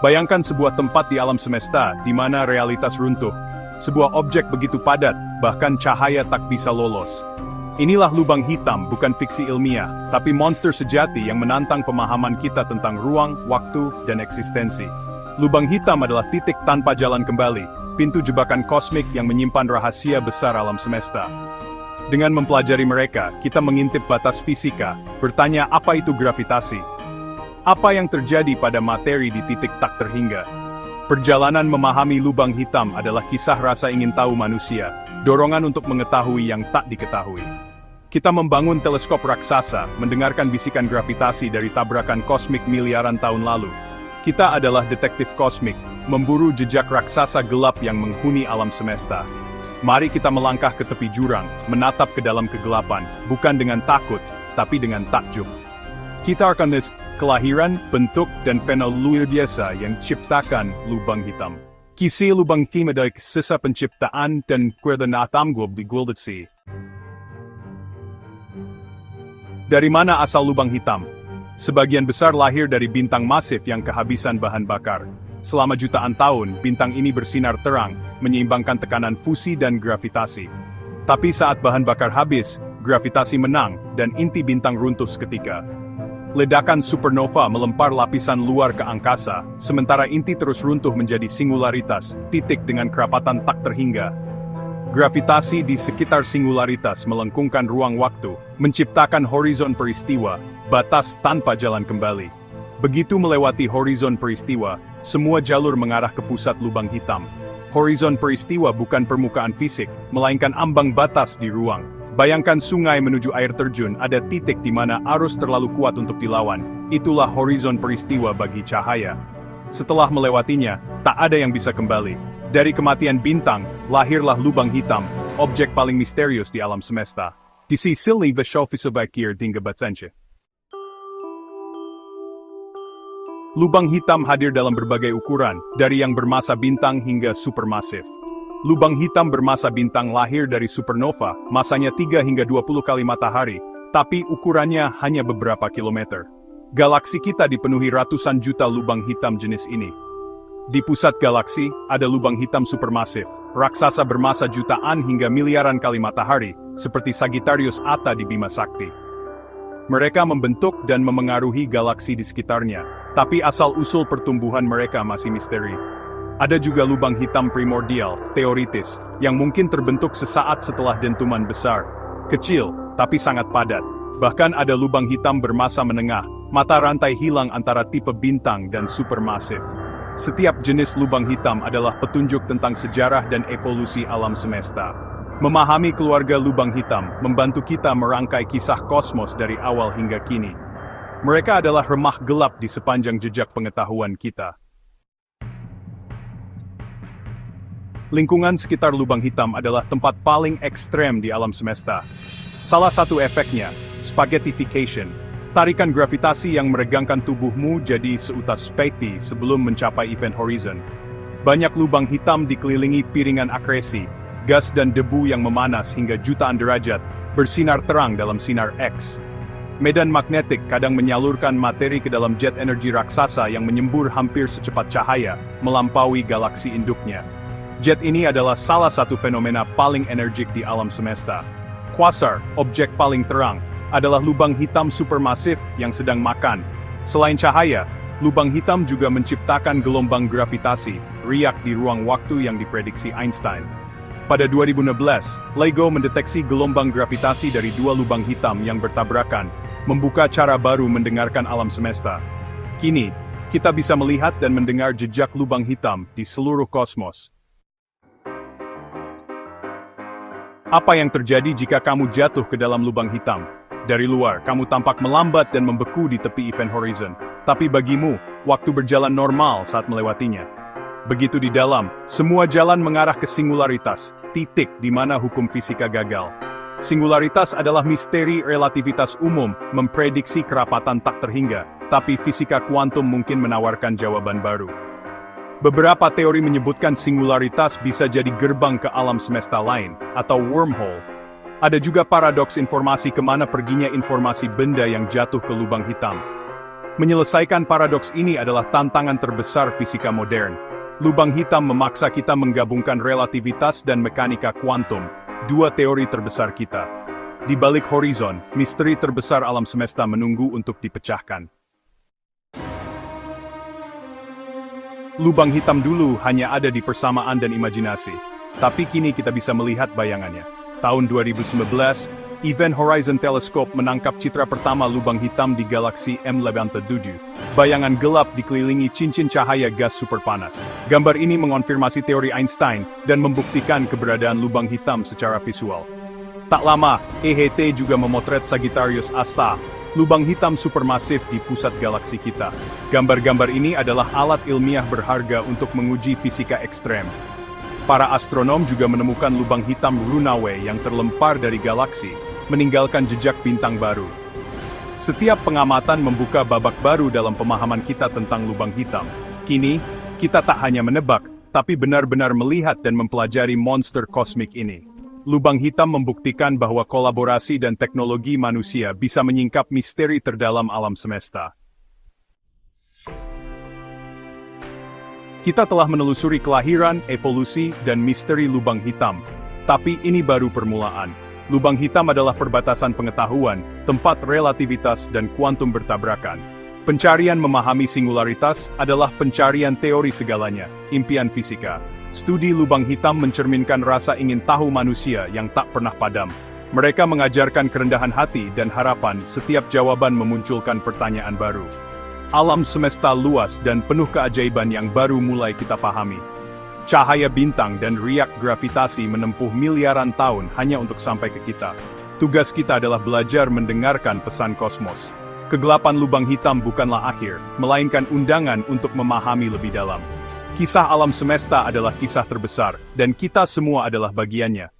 Bayangkan sebuah tempat di alam semesta, di mana realitas runtuh. Sebuah objek begitu padat, bahkan cahaya tak bisa lolos. Inilah lubang hitam, bukan fiksi ilmiah, tapi monster sejati yang menantang pemahaman kita tentang ruang, waktu, dan eksistensi. Lubang hitam adalah titik tanpa jalan kembali, pintu jebakan kosmik yang menyimpan rahasia besar alam semesta. Dengan mempelajari mereka, kita mengintip batas fisika, bertanya apa itu gravitasi. Apa yang terjadi pada materi di titik tak terhingga? Perjalanan memahami lubang hitam adalah kisah rasa ingin tahu manusia, dorongan untuk mengetahui yang tak diketahui. Kita membangun teleskop raksasa, mendengarkan bisikan gravitasi dari tabrakan kosmik miliaran tahun lalu. Kita adalah detektif kosmik, memburu jejak raksasa gelap yang menghuni alam semesta. Mari kita melangkah ke tepi jurang, menatap ke dalam kegelapan, bukan dengan takut, tapi dengan takjub. Kita akan kelahiran, bentuk, dan fenomena luar biasa yang ciptakan lubang hitam. Kisah lubang hitam adalah kisah penciptaan dan keberadaan atom globe di galaksi. Dari mana asal lubang hitam? Sebagian besar lahir dari bintang masif yang kehabisan bahan bakar. Selama jutaan tahun, bintang ini bersinar terang, menyeimbangkan tekanan fusi dan gravitasi. Tapi saat bahan bakar habis, gravitasi menang, dan inti bintang runtuh seketika. Ledakan supernova melempar lapisan luar ke angkasa, sementara inti terus runtuh menjadi singularitas, titik dengan kerapatan tak terhingga. Gravitasi di sekitar singularitas melengkungkan ruang waktu, menciptakan horizon peristiwa, batas tanpa jalan kembali. Begitu melewati horizon peristiwa, semua jalur mengarah ke pusat lubang hitam. Horizon peristiwa bukan permukaan fisik, melainkan ambang batas di ruang. Bayangkan sungai menuju air terjun, ada titik di mana arus terlalu kuat untuk dilawan. Itulah horizon peristiwa bagi cahaya. Setelah melewatinya, tak ada yang bisa kembali. Dari kematian bintang, lahirlah lubang hitam, objek paling misterius di alam semesta. Di sini Vishofisabakir Dinga Batsenche. Lubang hitam hadir dalam berbagai ukuran, dari yang bermasa bintang hingga supermasif. Lubang hitam bermasa bintang lahir dari supernova, masanya 3 hingga 20 kali matahari, tapi ukurannya hanya beberapa kilometer. Galaksi kita dipenuhi ratusan juta lubang hitam jenis ini. Di pusat galaksi, ada lubang hitam supermasif, raksasa bermasa jutaan hingga miliaran kali matahari, seperti Sagittarius A di Bima Sakti. Mereka membentuk dan memengaruhi galaksi di sekitarnya, tapi asal-usul pertumbuhan mereka masih misteri. Ada juga lubang hitam primordial, teoritis, yang mungkin terbentuk sesaat setelah dentuman besar. Kecil, tapi sangat padat. Bahkan ada lubang hitam bermasa menengah, mata rantai hilang antara tipe bintang dan supermasif. Setiap jenis lubang hitam adalah petunjuk tentang sejarah dan evolusi alam semesta. Memahami keluarga lubang hitam, membantu kita merangkai kisah kosmos dari awal hingga kini. Mereka adalah remah gelap di sepanjang jejak pengetahuan kita. Lingkungan sekitar lubang hitam adalah tempat paling ekstrem di alam semesta. Salah satu efeknya, spaghettification, tarikan gravitasi yang meregangkan tubuhmu jadi seutas spaghetti sebelum mencapai event horizon. Banyak lubang hitam dikelilingi piringan akresi, gas dan debu yang memanas hingga jutaan derajat, bersinar terang dalam sinar X. Medan magnetik kadang menyalurkan materi ke dalam jet energi raksasa yang menyembur hampir secepat cahaya, melampaui galaksi induknya. Jet ini adalah salah satu fenomena paling energik di alam semesta. Quasar, objek paling terang, adalah lubang hitam supermasif yang sedang makan. Selain cahaya, lubang hitam juga menciptakan gelombang gravitasi, riak di ruang waktu yang diprediksi Einstein. Pada 2016, LIGO mendeteksi gelombang gravitasi dari dua lubang hitam yang bertabrakan, membuka cara baru mendengarkan alam semesta. Kini, kita bisa melihat dan mendengar jejak lubang hitam di seluruh kosmos. Apa yang terjadi jika kamu jatuh ke dalam lubang hitam? Dari luar, kamu tampak melambat dan membeku di tepi event horizon. Tapi bagimu, waktu berjalan normal saat melewatinya. Begitu di dalam, semua jalan mengarah ke singularitas, titik di mana hukum fisika gagal. Singularitas adalah misteri relativitas umum, memprediksi kerapatan tak terhingga, tapi fisika kuantum mungkin menawarkan jawaban baru. Beberapa teori menyebutkan singularitas bisa jadi gerbang ke alam semesta lain, atau wormhole. Ada juga paradoks informasi kemana perginya informasi benda yang jatuh ke lubang hitam. Menyelesaikan paradoks ini adalah tantangan terbesar fisika modern. Lubang hitam memaksa kita menggabungkan relativitas dan mekanika kuantum, dua teori terbesar kita. Di balik horizon, misteri terbesar alam semesta menunggu untuk dipecahkan. Lubang hitam dulu hanya ada di persamaan dan imajinasi, tapi kini kita bisa melihat bayangannya. Tahun 2019, Event Horizon Telescope menangkap citra pertama lubang hitam di galaksi M87. Bayangan gelap dikelilingi cincin cahaya gas superpanas. Gambar ini mengonfirmasi teori Einstein dan membuktikan keberadaan lubang hitam secara visual. Tak lama, EHT juga memotret Sagittarius A, lubang hitam supermasif di pusat galaksi kita. Gambar-gambar ini adalah alat ilmiah berharga untuk menguji fisika ekstrem. Para astronom juga menemukan lubang hitam Runaway yang terlempar dari galaksi, meninggalkan jejak bintang baru. Setiap pengamatan membuka babak baru dalam pemahaman kita tentang lubang hitam. Kini, kita tak hanya menebak, tapi benar-benar melihat dan mempelajari monster kosmik ini. Lubang hitam membuktikan bahwa kolaborasi dan teknologi manusia bisa menyingkap misteri terdalam alam semesta. Kita telah menelusuri kelahiran, evolusi, dan misteri lubang hitam. Tapi ini baru permulaan. Lubang hitam adalah perbatasan pengetahuan, tempat relativitas dan kuantum bertabrakan. Pencarian memahami singularitas adalah pencarian teori segalanya, impian fisika. Studi lubang hitam mencerminkan rasa ingin tahu manusia yang tak pernah padam. Mereka mengajarkan kerendahan hati dan harapan setiap jawaban memunculkan pertanyaan baru. Alam semesta luas dan penuh keajaiban yang baru mulai kita pahami. Cahaya bintang dan riak gravitasi menempuh miliaran tahun hanya untuk sampai ke kita. Tugas kita adalah belajar mendengarkan pesan kosmos. Kegelapan lubang hitam bukanlah akhir, melainkan undangan untuk memahami lebih dalam. Kisah alam semesta adalah kisah terbesar, dan kita semua adalah bagiannya.